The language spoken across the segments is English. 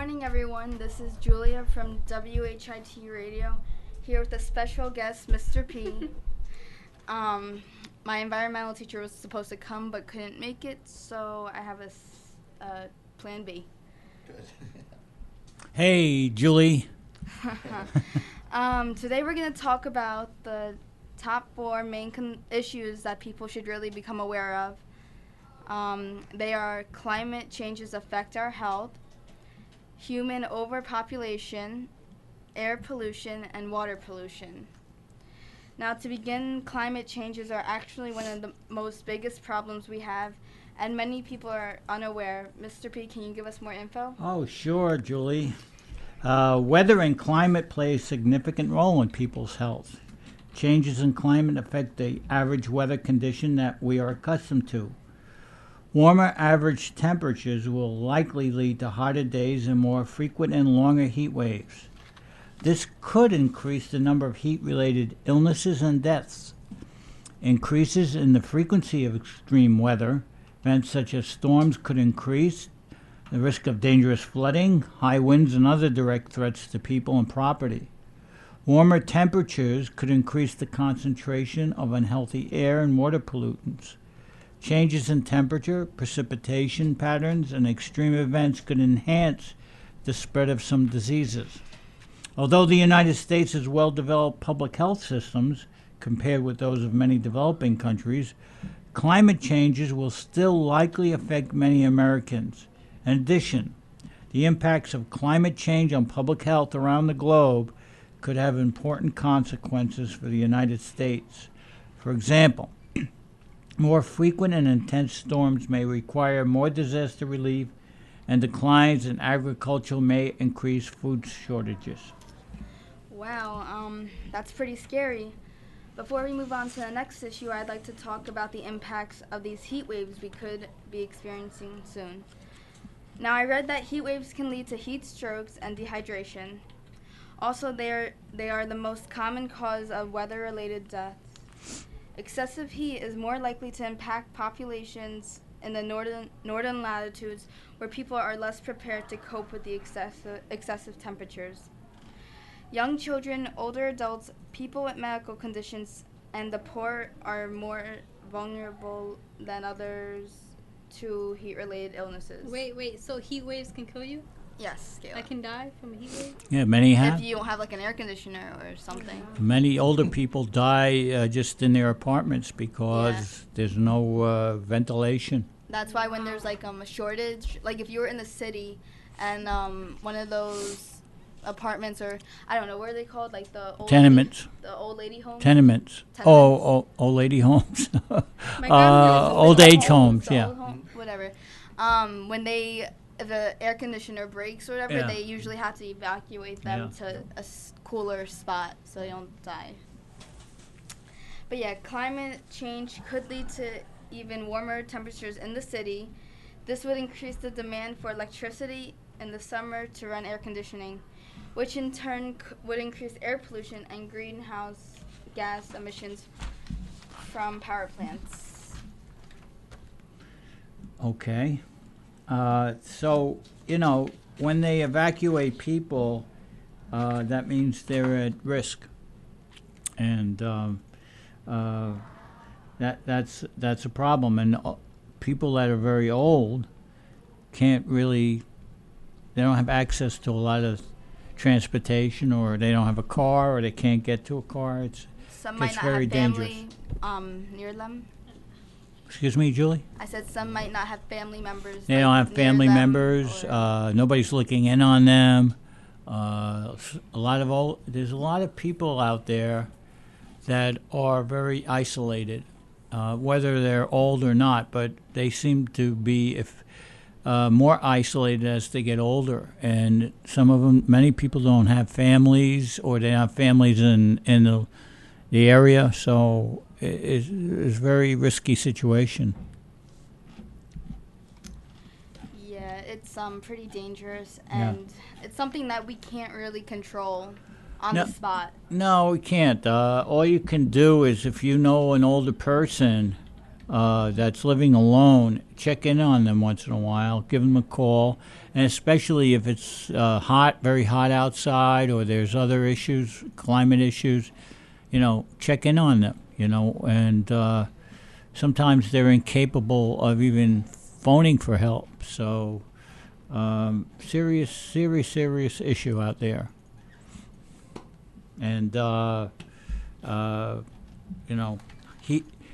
morning, everyone. This is Julia from WHIT Radio, here with a special guest, Mr. P. My environmental teacher was supposed to come but couldn't make it, so I have a plan B. Good. Hey, Julie. Today we're going to talk about the top 4 main issues that people should really become aware of. They are climate changes affect our health, human overpopulation, air pollution, and water pollution. Now, to begin, climate changes are actually one of the most biggest problems we have, and many people are unaware. Mr. P, can you give us more info? Oh, sure, Julie. Weather and climate play a significant role in people's health. Changes in climate affect the average weather condition that we are accustomed to. Warmer average temperatures will likely lead to hotter days and more frequent and longer heat waves. This could increase the number of heat-related illnesses and deaths. Increases in the frequency of extreme weather events such as storms could increase the risk of dangerous flooding, high winds, and other direct threats to people and property. Warmer temperatures could increase the concentration of unhealthy air and water pollutants. Changes in temperature, precipitation patterns, and extreme events could enhance the spread of some diseases. Although the United States has well-developed public health systems compared with those of many developing countries, climate changes will still likely affect many Americans. In addition, the impacts of climate change on public health around the globe could have important consequences for the United States. For example, more frequent and intense storms may require more disaster relief, and declines in agriculture may increase food shortages. Wow, that's pretty scary. Before we move on to the next issue, I'd like to talk about the impacts of these heat waves we could be experiencing soon. Now, I read that heat waves can lead to heat strokes and dehydration. Also, they are the most common cause of weather-related deaths. Excessive heat is more likely to impact populations in the northern latitudes, where people are less prepared to cope with the excessive temperatures. Young children, older adults, people with medical conditions, and the poor are more vulnerable than others to heat-related illnesses. Wait, so heat waves can kill you? Yes, Kayla. I can die from a heat wave? Yeah, many have. If you don't have like an air conditioner or something. Many older people die just in their apartments because there's no ventilation. That's why when there's like a shortage, like if you were in the city and one of those apartments, or I don't know, what are they called? Like the old Tenements. the old lady homes? Tenements. Oh, old lady homes. Old age homes, yeah. Whatever. When if the air conditioner breaks or whatever, they usually have to evacuate them to a cooler spot so they don't die. But yeah, climate change could lead to even warmer temperatures in the city. This would increase the demand for electricity in the summer to run air conditioning, which in turn would increase air pollution and greenhouse gas emissions from power plants. Okay. So, when they evacuate people, that means they're at risk. And that's a problem. And people that are very old can't really, they don't have access to a lot of transportation, or they don't have a car, or they can't get to a car. Some might gets not very have family near them. Excuse me, Julie? I said some might not have family members. They don't have family members. Nobody's looking in on them. There's a lot of people out there that are very isolated, whether they're old or not. But they seem to be more isolated as they get older. And some of them, many people don't have families, or they have families in the area. So it's a very risky situation. Yeah, it's pretty dangerous, and it's something that we can't really control on the spot. No, we can't. All you can do is, if you know an older person that's living alone, check in on them once in a while, give them a call, and especially if it's hot, very hot outside, or there's other issues, climate issues, check in on them, and sometimes they're incapable of even phoning for help. So, serious issue out there. And,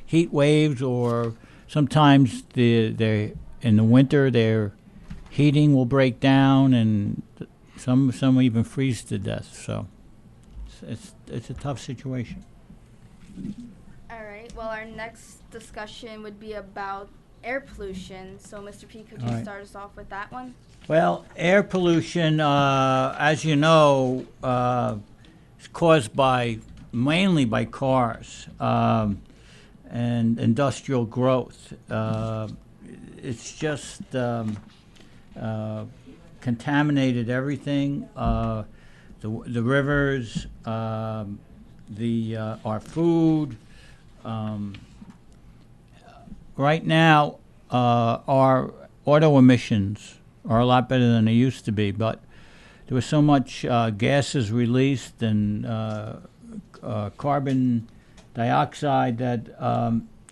heat waves, or sometimes in the winter their heating will break down, and some even freeze to death. So it's a tough situation. All right. Well, our next discussion would be about air pollution. So, Mr. P, could you start us off with that one? Well, air pollution, as you know, is caused mainly by cars and industrial growth. It's just contaminated everything. The rivers, our food. Right now, our auto emissions are a lot better than they used to be, but there was so much gases released and carbon dioxide that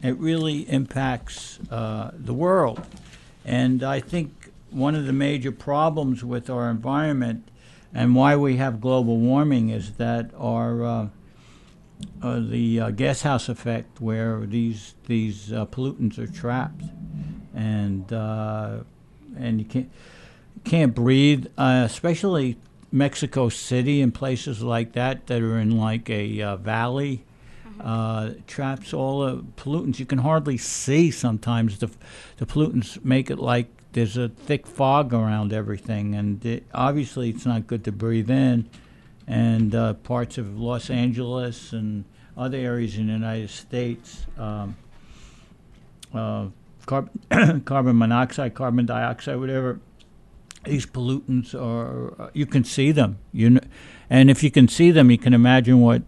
it really impacts the world. And I think one of the major problems with our environment and why we have global warming is that the gas house effect, where these pollutants are trapped, and you can't breathe, especially Mexico City and places like that are in like a valley. Traps all the pollutants. You can hardly see sometimes. The pollutants make it like there's a thick fog around everything, and obviously it's not good to breathe in. And parts of Los Angeles and other areas in the United States, carbon monoxide, carbon dioxide, whatever. These pollutants are, you can see them. And if you can see them, you can imagine what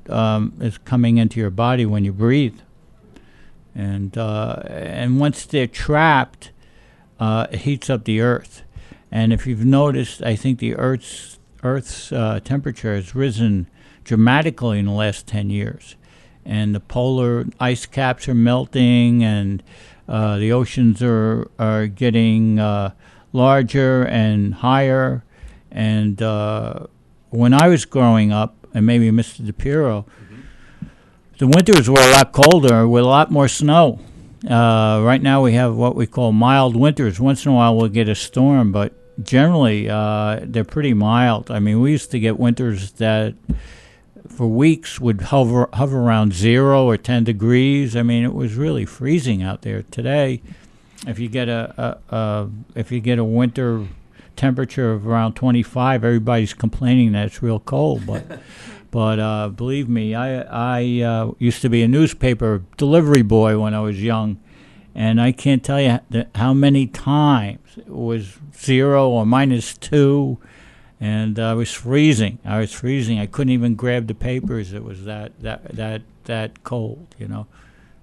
is coming into your body when you breathe. And once they're trapped, it heats up the earth. And if you've noticed, I think the Earth's temperature has risen dramatically in the last 10 years. And the polar ice caps are melting, and the oceans are getting larger and higher. And when I was growing up, and maybe Mr. DePiero, the winters were a lot colder with a lot more snow. Right now we have what we call mild winters. Once in a while we'll get a storm, but generally they're pretty mild. I mean, we used to get winters that for weeks would hover around 0 or 10 degrees. I mean, it was really freezing out there. Today, if you get a winter temperature of around 25, everybody's complaining that it's real cold. But believe me, I used to be a newspaper delivery boy when I was young, and I can't tell you how many times it was 0 or -2, and I was freezing. I couldn't even grab the papers. It was that cold,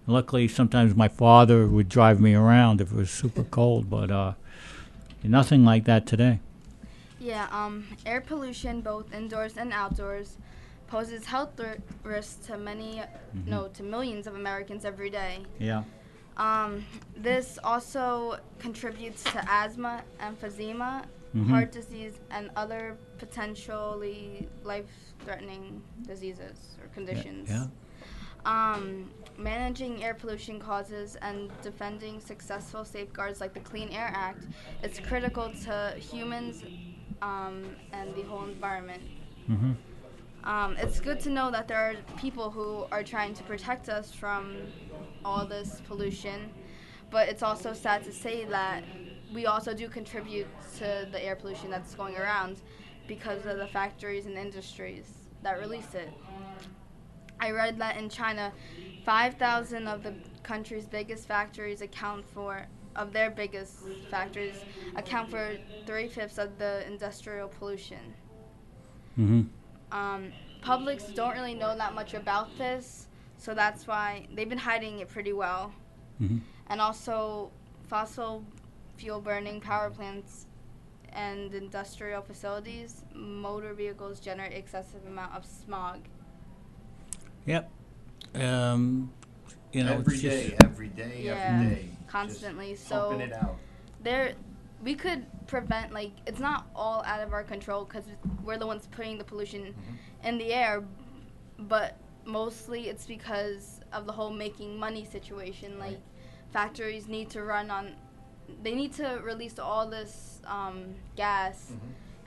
Luckily, sometimes my father would drive me around if it was super cold, but nothing like that today. Yeah, air pollution, both indoors and outdoors, poses health risks to to millions of Americans every day. Yeah. This also contributes to asthma, emphysema, heart disease, and other potentially life-threatening diseases or conditions. Yeah. Managing air pollution causes and defending successful safeguards like the Clean Air Act is critical to humans and the whole environment. It's good to know that there are people who are trying to protect us from all this pollution, but it's also sad to say that we also do contribute to the air pollution that's going around because of the factories and industries that release it. I read that in China, 5,000 of the country's biggest factories account for 3/5 of the industrial pollution. Publics don't really know that much about this, so that's why they've been hiding it pretty well. and also fossil fuel burning power plants and industrial facilities, motor vehicles generate excessive amount of smog. Yep. You know, every it's day, just, every day, Yeah, every day. constantly. Just So pumping it out. we could prevent, like, it's not all out of our control because we're the ones putting the pollution in the air, but mostly it's because of the whole making money situation. Like, factories need to run on, they need to release all this gas,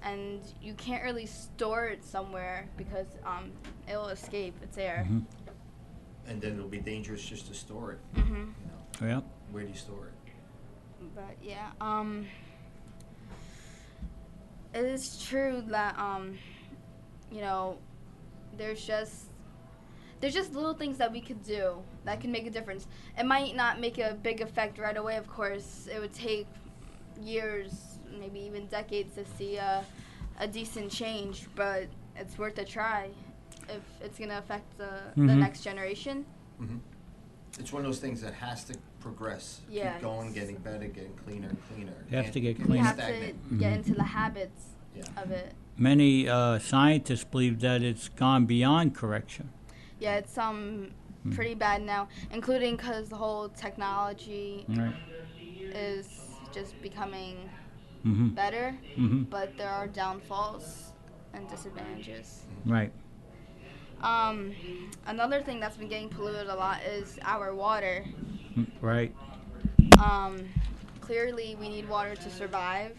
and you can't really store it somewhere because it'll escape its air. And then it'll be dangerous just to store it. Mm-hmm. You know, yep. where do you store it? But yeah, it is true that you know, there's just little things that we could do that can make a difference. It might not make a big effect right away, of course. It would take years, maybe even decades, to see a decent change, but it's worth a try if it's going to affect the next generation. It's one of those things that has to progress. Yeah. Keep going, getting better, getting cleaner and cleaner. You have to get Can't We cleaner. have stagnant. to get into the habits Yeah. of it. Many scientists believe that it's gone beyond correction. Yeah, it's pretty bad now, including because the whole technology Right. is just becoming Mm-hmm. better, Mm-hmm. but there are downfalls and disadvantages. Right. Another thing that's been getting polluted a lot is our water. Right. Clearly, we need water to survive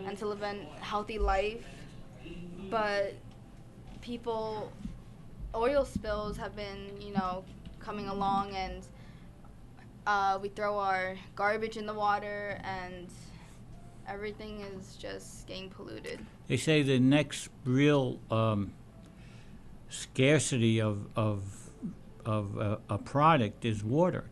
and to live a healthy life, but oil spills have been, coming along, and we throw our garbage in the water, and everything is just getting polluted. They say the next real scarcity of a product is water,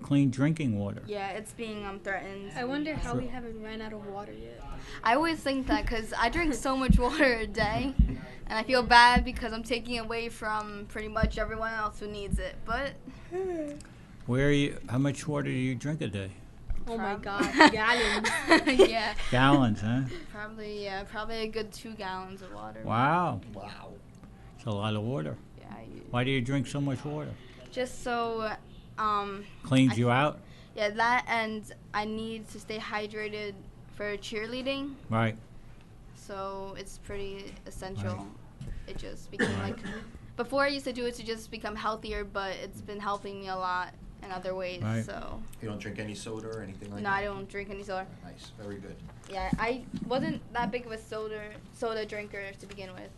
clean drinking water. Yeah, it's being threatened. I wonder how we haven't ran out of water yet. I always think that because I drink so much water a day, and I feel bad because I'm taking away from pretty much everyone else who needs it. But Where are you? How much water do you drink a day? Oh my God, gallons. yeah, Gallons, huh? probably a good 2 gallons of water. Wow, Wow. it's a lot of water. Yeah, Why do you drink so much water? just so Cleans you out? yeah, that, and I need to stay hydrated for cheerleading, Right. so it's pretty essential. It just became like, before I used to do it to just become healthier, but it's been helping me a lot in other ways. Right. So You don't drink any soda or anything like no, that? I don't drink any soda. Nice. Very good. Yeah, I wasn't that big of a soda drinker to begin with,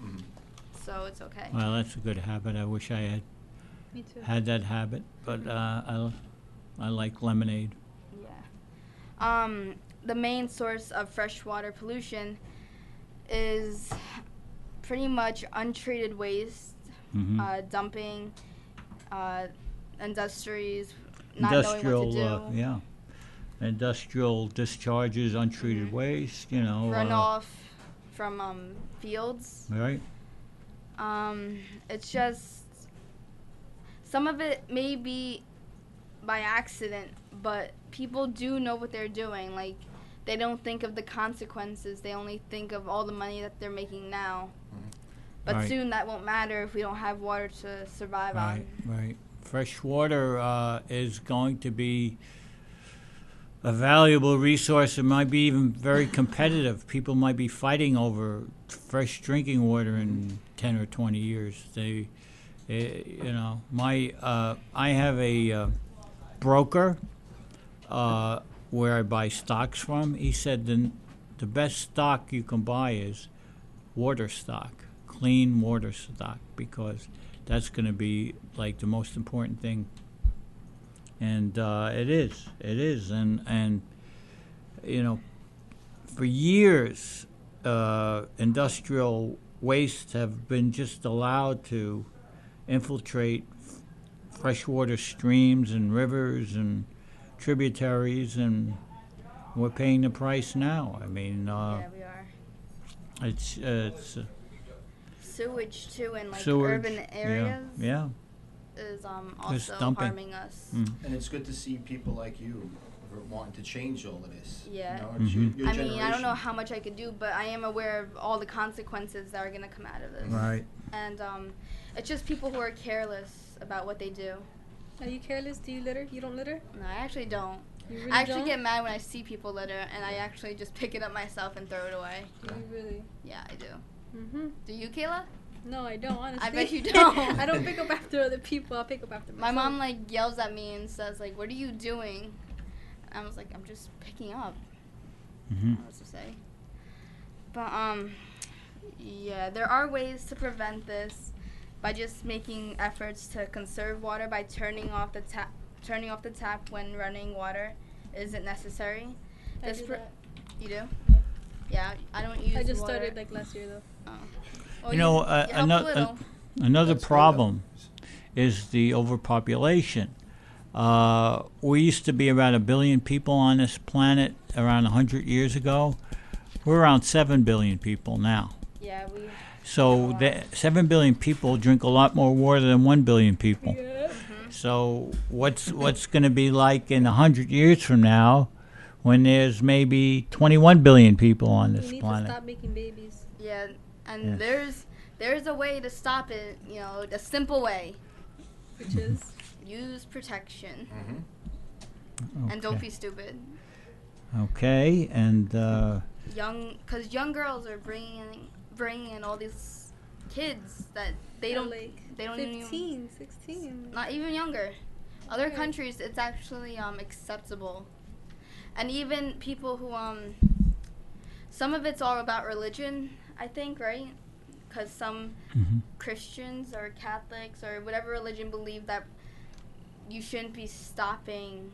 so it's okay. Well, that's a good habit. I wish I had Me too. had that habit, but I like lemonade. Yeah. The main source of freshwater pollution is pretty much untreated waste, dumping, industries not knowing what to do, Yeah. Industrial discharges, untreated waste, runoff from fields. Right? It's just, some of it may be by accident, but people do know what they're doing. Like, they don't think of the consequences. They only think of all the money that they're making now. But Right. soon that won't matter if we don't have water to survive Right, on. right. Fresh water is going to be a valuable resource. It might be even very competitive. People might be fighting over fresh drinking water in 10 or 20 years. I have a broker where I buy stocks from. He said the best stock you can buy is water stock, clean water stock, because that's going to be like the most important thing. And it is, and for years, industrial wastes have been just allowed to infiltrate freshwater streams and rivers and tributaries, and we're paying the price now. I mean, Yeah, we are. it's Sewage too in like sewage. urban areas. Yeah. is Just also dumping. harming us. And it's good to see people like you who are wanting to change all of this. Yeah. You know, it's your I mean, I don't know generation. how much I could do, but I am aware of all the consequences that are going to come out of this. Right. And it's just people who are careless about what they do. Are you careless? Do you litter? You don't litter? No, I actually don't. You really I actually don't? get mad when I see people litter, and I actually just pick it up myself and throw it away. You really? Yeah, I do. Mm-hmm. Do you, Kayla? No, I don't, honestly. I bet you don't. I don't pick up after other people. I'll pick up after My myself. mom like yells at me and says like, "What are you doing?" I was like, "I'm just picking up." I don't know what to say. But yeah, there are ways to prevent this by just making efforts to conserve water by turning off the tap when running water isn't necessary. I This do pr- that. You do? Yeah. Yeah, I don't use I just water. started like last year though. Oh. Well, You know, you help a little. another That's good, problem is the overpopulation. We used to be around 1 billion people on this planet around 100 years ago. We're around 7 billion people now. Yeah, we. So the 7 billion people drink a lot more water than 1 billion people. Yeah. So what's going to be like in 100 years from now when there's maybe 21 billion people on We this need planet? to stop making babies. Yeah, and Yes. there's a way to stop it. You know, a simple way. Which is Use protection Mm-hmm. and don't be stupid. Okay, and Because young girls are bringing in all these kids that they don't like they don't even 15, 16. not even younger. Other Okay. countries, it's actually acceptable, and even people who some of it's all about religion, I think, right? Because some Christians or Catholics or whatever religion believe that you shouldn't be stopping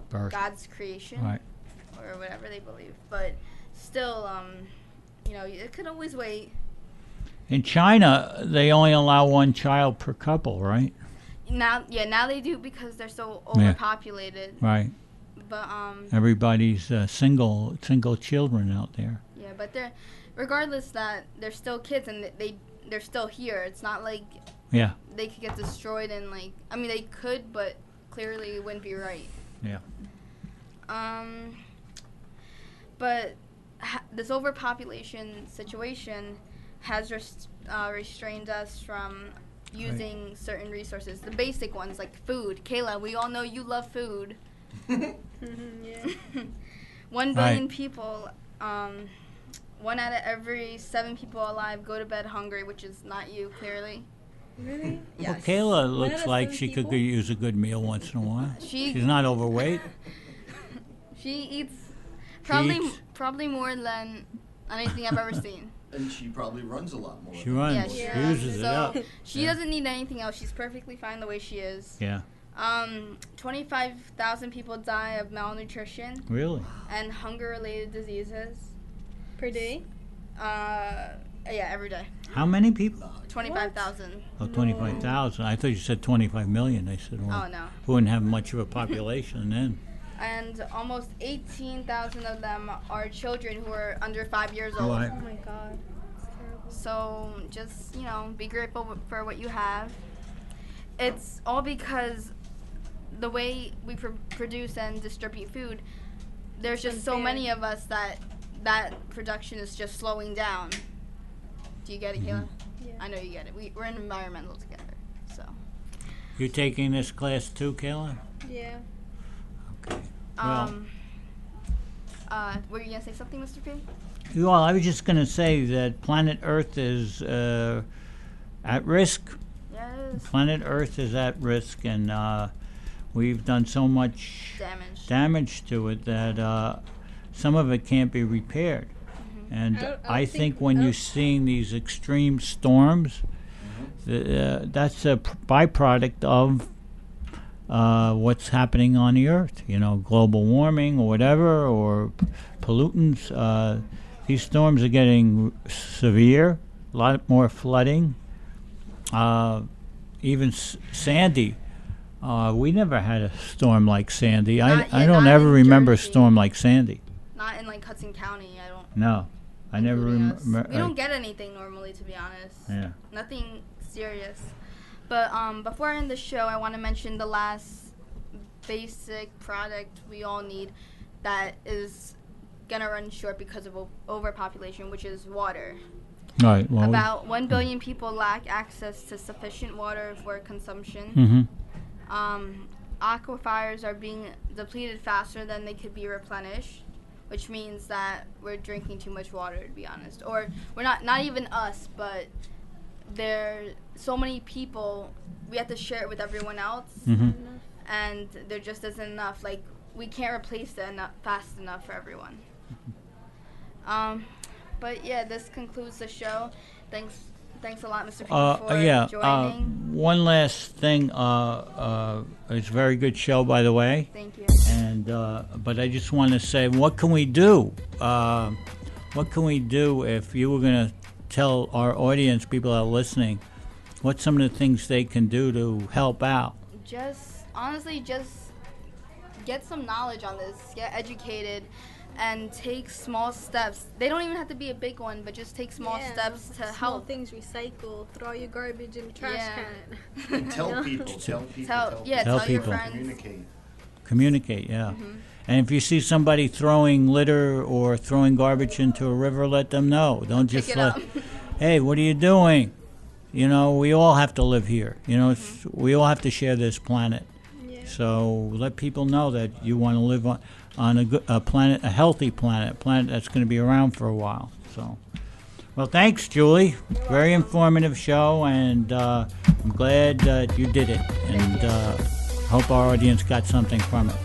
Birth. God's creation right. or whatever they believe, but still, you know, it could always wait. In China, they only allow 1 child per couple, right? Now they do because they're so Yeah. overpopulated. Right. But Everybody's single children out there. yeah, but regardless that they're still kids and they're still here. It's not like Yeah. they could get destroyed and like I mean they could, but clearly it wouldn't be right. Yeah. But this overpopulation situation has restrained us from using certain resources, the basic ones like food. Kayla, we all know you love food. Yeah. 1 billion Right. people, 1 out of every 7 people alive go to bed hungry, which is not you, clearly. Really? Well, Kayla One looks out of like 7 she could people? use a good meal once in a while. She She's not overweight. she eats eats- probably more than anything I've ever seen. And she probably runs a lot more. She than- runs. Yeah, She she uses it so up. she Yeah. doesn't need anything else. She's perfectly fine the way she is. Yeah. 25,000 people die of malnutrition Really? and hunger-related diseases. Per day? Yeah, every day. How many people? 25,000. Oh, 25,000. I thought you said 25 million. I said, well, Oh no. we wouldn't have much of a population then. And almost 18,000 of them are children who are under 5 years old. Right. Oh my god. It's terrible. So just, you know, be grateful for what you have. It's all because the way we produce and distribute food, there's It's just so unfair. many of us that production is just slowing down. Do you get it, Kayla? Yeah. I know you get it. We're in environmental together, so. You taking this class too, Kayla? Yeah. Okay. Well- Were you gonna say something, Mr. P? Well, I was just going to say that planet Earth is at risk. Yeah, it is. Planet Earth is at risk, and we've done so much damage to it that some of it can't be repaired. And I I don't think think- when I you're don't- seeing these extreme storms, that's a byproduct of what's happening on the Earth. You know, global warming or whatever, or pollutants. These storms are getting severe, a lot more flooding. Even Sandy. We never had a storm like Sandy. I don't not ever in remember a Jersey. storm like Sandy. Not in like Hudson County. I don't. No, I never including us. remember. We don't get anything normally, to be honest. Yeah. Nothing serious. But before I end the show, I want to mention the last basic product we all need that is gonna run short because of overpopulation, which is water. Right. Well, About 1 billion people lack access to sufficient water for consumption. Aquifers are being depleted faster than they could be replenished, which means that we're drinking too much water, to be honest. Or we're not even us, but there so many people, we have to share it with everyone else, and there just isn't enough. Like, we can't replace it fast enough for everyone. But yeah, this concludes the show. Thanks a lot, Mr. Payne, for joining. One last thing. It's a very good show, by the way. Thank you. And but I just want to say, what can we do? What can we do if you were going to tell our audience, people that are listening, what's some of the things they can do to help out? Honestly, just get some knowledge on this. Get educated. And take small steps. They don't even have to be a big one, but just take small steps to small help. Things, recycle, throw your garbage in the trash can. And tell people. Tell Your people. friends. Communicate, yeah. And if you see somebody throwing litter or throwing garbage into a river, let them know. Don't just Pick it up. hey, what are you doing? You know, we all have to live here. You know, we all have to share this planet. Yeah. So let people know that you want to live on a planet, a healthy planet, a planet that's going to be around for a while. So, well, thanks, Julie. Very informative show, and I'm glad that you did it, and hope our audience got something from it.